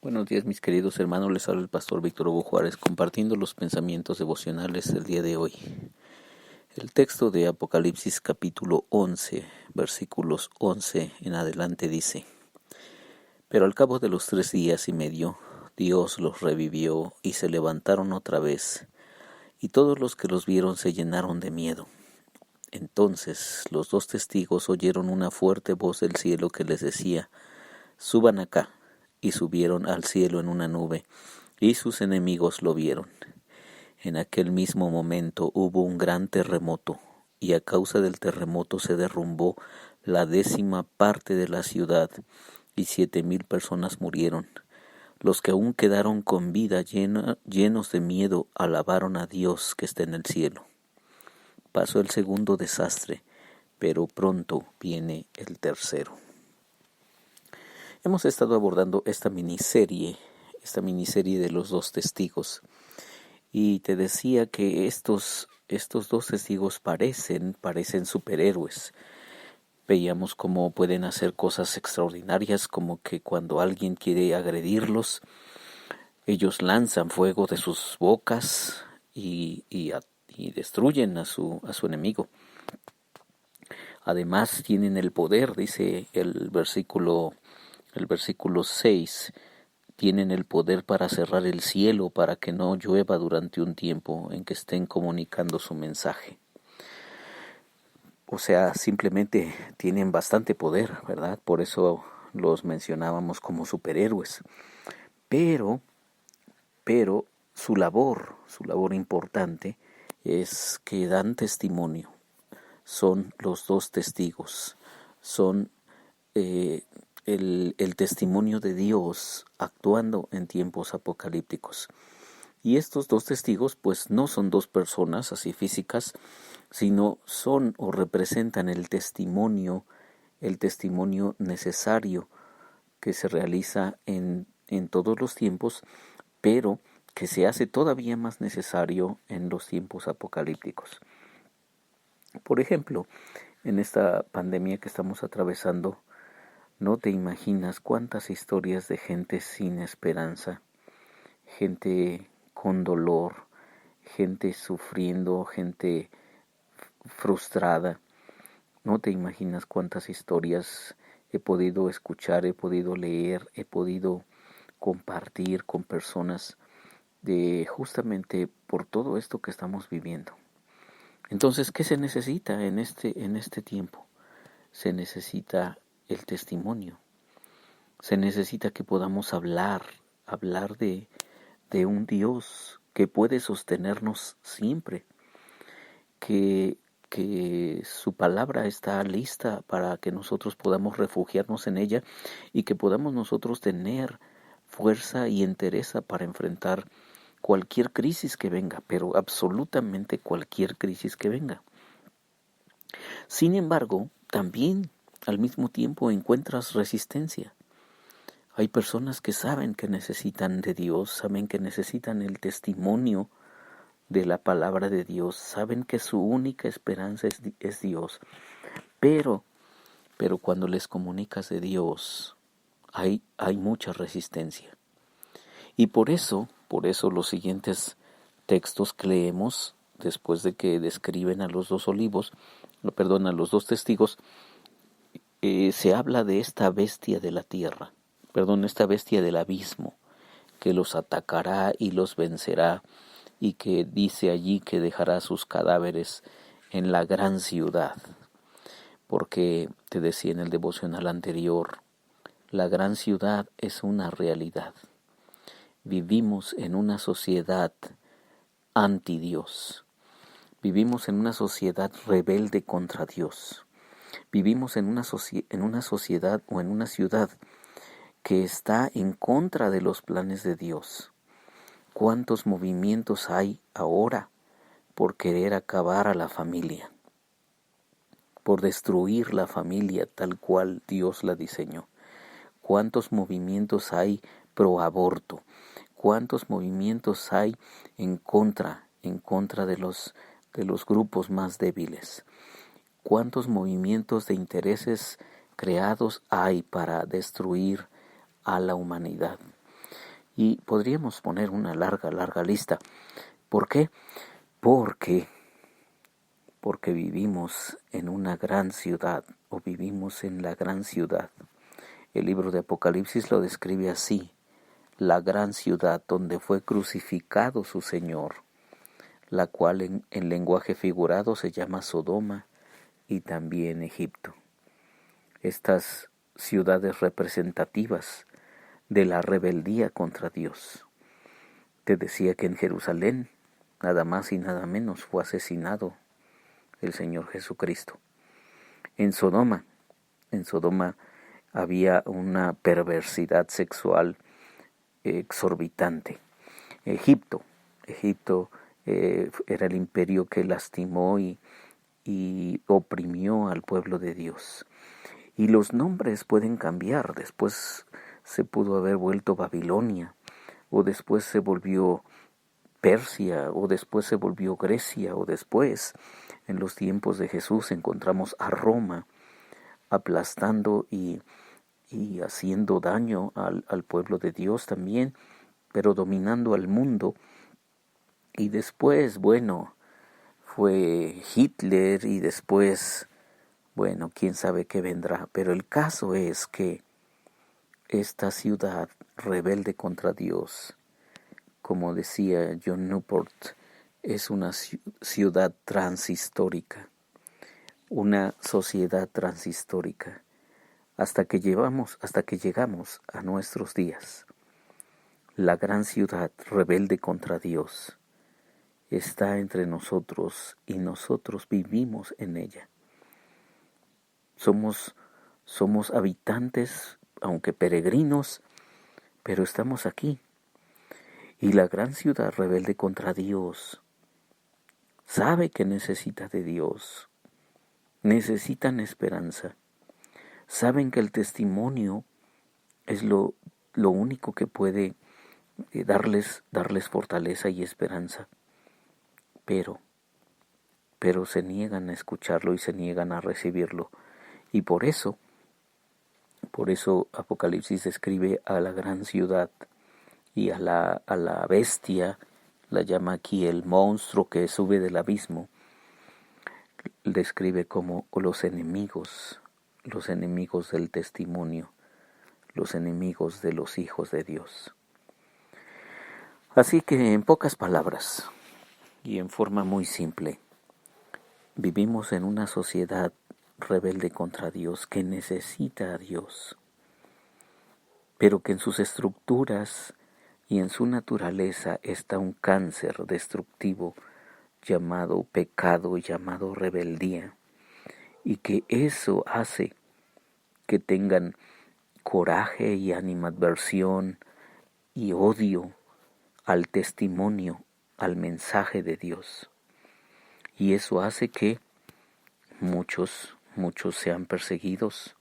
Buenos días, mis queridos hermanos, les habla el pastor Víctor Hugo Juárez compartiendo los pensamientos devocionales del día de hoy. El texto de Apocalipsis capítulo 11, versículos 11 en adelante dice: Pero al cabo de los 3 días y medio, Dios los revivió y se levantaron otra vez, y todos los que los vieron se llenaron de miedo. Entonces los 2 testigos oyeron una fuerte voz del cielo que les decía: Suban acá. Y subieron al cielo en una nube, y sus enemigos lo vieron. En aquel mismo momento hubo un gran terremoto, y a causa del terremoto se derrumbó la 10ª parte de la ciudad, y 7,000 personas murieron. Los que aún quedaron con vida llenos de miedo alabaron a Dios que está en el cielo. Pasó el segundo desastre, pero pronto viene el tercero. Hemos estado abordando esta miniserie de los 2 testigos, y te decía que estos 2 testigos parecen superhéroes. Veíamos cómo pueden hacer cosas extraordinarias, como que cuando alguien quiere agredirlos, ellos lanzan fuego de sus bocas y destruyen a su enemigo. Además tienen el poder, dice el versículo 6, tienen el poder para cerrar el cielo para que no llueva durante un tiempo en que estén comunicando su mensaje. O sea, simplemente tienen bastante poder, ¿verdad? Por eso los mencionábamos como superhéroes. Pero su labor importante es que dan testimonio. Son los 2 testigos, son el testimonio de Dios actuando en tiempos apocalípticos. Y estos 2 testigos pues no son 2 personas así físicas, sino son o representan el testimonio necesario que se realiza en todos los tiempos, pero que se hace todavía más necesario en los tiempos apocalípticos. Por ejemplo, en esta pandemia que estamos atravesando, no te imaginas cuántas historias de gente sin esperanza, gente con dolor, gente sufriendo, gente frustrada. No te imaginas cuántas historias he podido escuchar, he podido leer, he podido compartir con personas de justamente por todo esto que estamos viviendo. Entonces, ¿qué se necesita en este tiempo? Se necesita el testimonio. Se necesita que podamos hablar de un Dios que puede sostenernos siempre, que su palabra está lista para que nosotros podamos refugiarnos en ella y que podamos nosotros tener fuerza y entereza para enfrentar cualquier crisis que venga, pero absolutamente cualquier crisis que venga. Sin embargo, también al mismo tiempo encuentras resistencia. Hay personas que saben que necesitan de Dios, saben que necesitan el testimonio de la palabra de Dios, saben que su única esperanza es Dios, pero cuando les comunicas de Dios hay mucha resistencia. Y por eso los siguientes textos que leemos, después de que describen a los 2 testigos, se habla de esta bestia de la tierra, esta bestia del abismo, que los atacará y los vencerá, y que dice allí que dejará sus cadáveres en la gran ciudad. Porque te decía en el devocional anterior, la gran ciudad es una realidad. Vivimos en una sociedad anti Dios. Vivimos en una sociedad rebelde contra Dios. Vivimos en una sociedad o en una ciudad que está en contra de los planes de Dios. ¿Cuántos movimientos hay ahora por querer acabar a la familia? Por destruir la familia tal cual Dios la diseñó. ¿Cuántos movimientos hay pro aborto? ¿Cuántos movimientos hay en contra de los grupos más débiles? ¿Cuántos movimientos de intereses creados hay para destruir a la humanidad? Y podríamos poner una larga lista. ¿Por qué? Porque vivimos en una gran ciudad, o vivimos en la gran ciudad. El libro de Apocalipsis lo describe así: la gran ciudad donde fue crucificado su Señor, la cual en lenguaje figurado se llama Sodoma y también Egipto. Estas ciudades representativas de la rebeldía contra Dios. Te decía que en Jerusalén, nada más y nada menos, fue asesinado el Señor Jesucristo. En Sodoma había una perversidad sexual exorbitante. Egipto era el imperio que lastimó y oprimió al pueblo de Dios. Y los nombres pueden cambiar. Después se pudo haber vuelto Babilonia, o después se volvió Persia, o después se volvió Grecia, o después, en los tiempos de Jesús, encontramos a Roma aplastando y haciendo daño al pueblo de Dios también, pero dominando al mundo. Y después, fue Hitler, y después, quién sabe qué vendrá. Pero el caso es que esta ciudad rebelde contra Dios, como decía John Newport, es una ciudad transhistórica, una sociedad transhistórica, hasta que llegamos a nuestros días. La gran ciudad rebelde contra Dios está entre nosotros y nosotros vivimos en ella. Somos habitantes, aunque peregrinos, pero estamos aquí. Y la gran ciudad rebelde contra Dios sabe que necesita de Dios, necesitan esperanza, saben que el testimonio es lo único que puede darles fortaleza y esperanza, pero se niegan a escucharlo y se niegan a recibirlo. Y por eso Apocalipsis describe a la gran ciudad y a la bestia, la llama aquí el monstruo que sube del abismo, describe como los enemigos del testimonio, los enemigos de los hijos de Dios. Así que, en pocas palabras y en forma muy simple, vivimos en una sociedad rebelde contra Dios, que necesita a Dios, pero que en sus estructuras y en su naturaleza está un cáncer destructivo llamado pecado, llamado rebeldía, y que eso hace que tengan coraje y animadversión y odio al testimonio, al mensaje de Dios. Y eso hace que muchos sean perseguidos,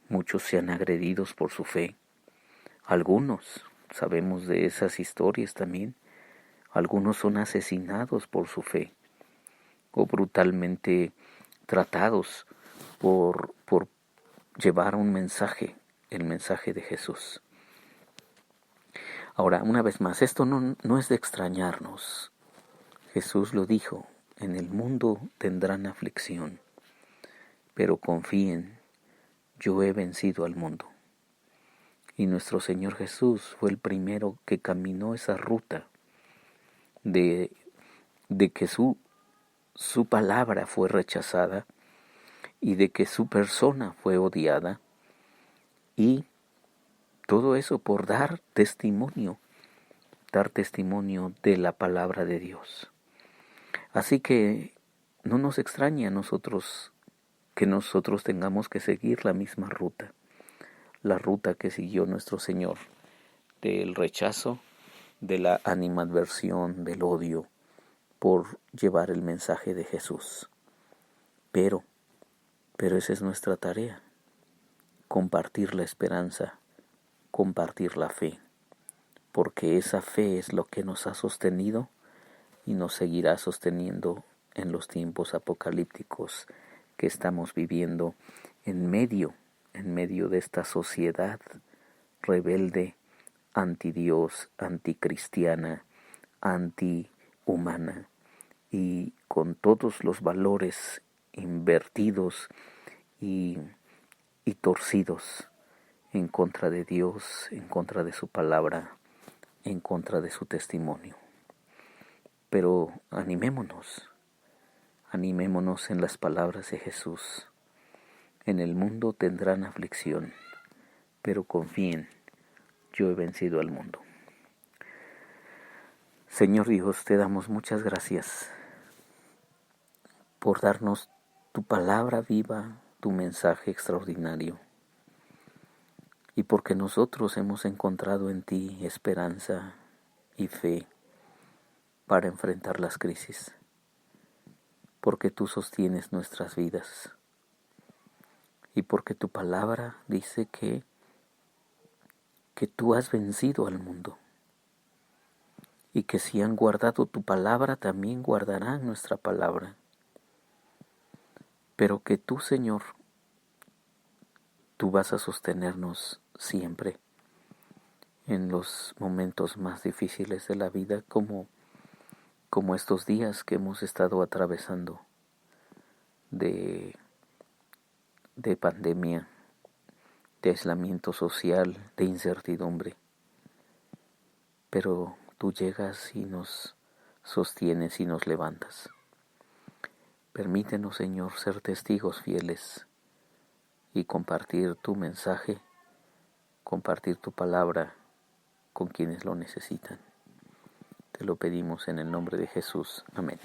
muchos sean agredidos por su fe. Algunos, sabemos de esas historias también, algunos son asesinados por su fe, o brutalmente tratados por llevar un mensaje, el mensaje de Jesús. Ahora, una vez más, esto no es de extrañarnos. Jesús lo dijo: en el mundo tendrán aflicción, pero confíen, yo he vencido al mundo. Y nuestro Señor Jesús fue el primero que caminó esa ruta de que su palabra fue rechazada y de que su persona fue odiada, y todo eso por dar testimonio de la palabra de Dios. Así que no nos extraña a nosotros que nosotros tengamos que seguir la misma ruta, la ruta que siguió nuestro Señor, del rechazo, de la animadversión, del odio, por llevar el mensaje de Jesús. Pero esa es nuestra tarea: compartir la esperanza, compartir la fe, porque esa fe es lo que nos ha sostenido y nos seguirá sosteniendo en los tiempos apocalípticos que estamos viviendo en medio de esta sociedad rebelde anti-Dios, anticristiana, anti-humana y con todos los valores invertidos y torcidos en contra de Dios, en contra de su palabra, en contra de su testimonio. Pero animémonos en las palabras de Jesús. En el mundo tendrán aflicción, pero confíen, yo he vencido al mundo. Señor Dios, te damos muchas gracias por darnos tu palabra viva, tu mensaje extraordinario, y porque nosotros hemos encontrado en ti esperanza y fe para enfrentar las crisis, porque tú sostienes nuestras vidas y porque tu palabra dice que tú has vencido al mundo y que si han guardado tu palabra también guardarán nuestra palabra, pero que tú, Señor, tú vas a sostenernos siempre en los momentos más difíciles de la vida, como estos días que hemos estado atravesando de pandemia, de aislamiento social, de incertidumbre. Pero tú llegas y nos sostienes y nos levantas. Permítenos, Señor, ser testigos fieles y compartir tu mensaje, compartir tu palabra con quienes lo necesitan. Te lo pedimos en el nombre de Jesús. Amén.